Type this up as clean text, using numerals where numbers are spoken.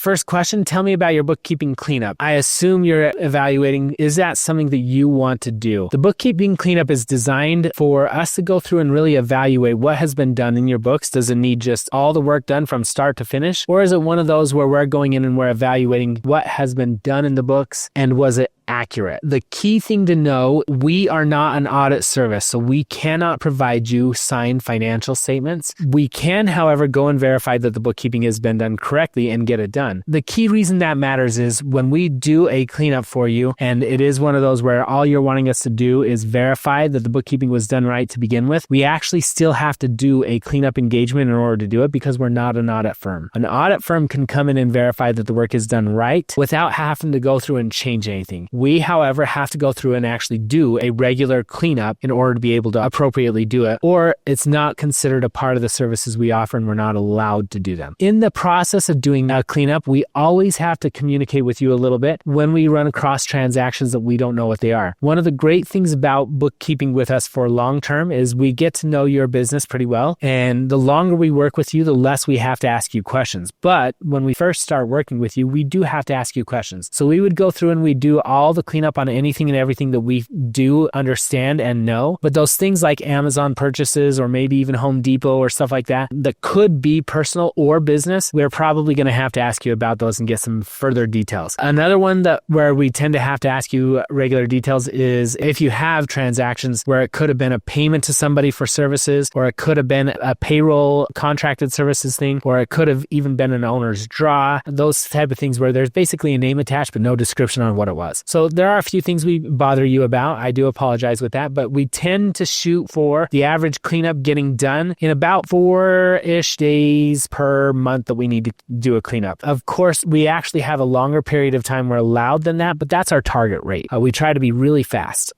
first question, tell me about your bookkeeping cleanup. I assume you're evaluating, is that something that you want to do? The bookkeeping cleanup is designed for us to go through and really evaluate what has been done in your books. Does it need just all the work done from start to finish? Or is it one of those where we're going in and we're evaluating what has been done in the books and was it accurate? The key thing to know, we are not an audit service, so we cannot provide you signed financial statements. We can, however, go and verify that the bookkeeping has been done correctly and get it done. The key reason that matters is when we do a cleanup for you, and it is one of those where all you're wanting us to do is verify that the bookkeeping was done right to begin with, we actually still have to do a cleanup engagement in order to do it because we're not an audit firm. An audit firm can come in and verify that the work is done right without having to go through and change anything. We, however, have to go through and actually do a regular cleanup in order to be able to appropriately do it, or it's not considered a part of the services we offer and we're not allowed to do them. In the process of doing a cleanup, we always have to communicate with you a little bit when we run across transactions that we don't know what they are. One of the great things about bookkeeping with us for long term is we get to know your business pretty well, and the longer we work with you, the less we have to ask you questions. But when we first start working with you, we do have to ask you questions. So we would go through and we do all the cleanup on anything and everything that we do understand and know. But those things like Amazon purchases or maybe even Home Depot or stuff like that could be personal or business, we're probably going to have to ask you about those and get some further details. Another one where we tend to have to ask you regular details is if you have transactions where it could have been a payment to somebody for services, or it could have been a payroll contracted services thing, or it could have even been an owner's draw, those type of things where there's basically a name attached but no description on what it was. So there are a few things we bother you about. I do apologize with that, but we tend to shoot for the average cleanup getting done in about 4-ish days per month that we need to do a cleanup. Of course, we actually have a longer period of time we're allowed than that, but that's our target rate. We try to be really fast.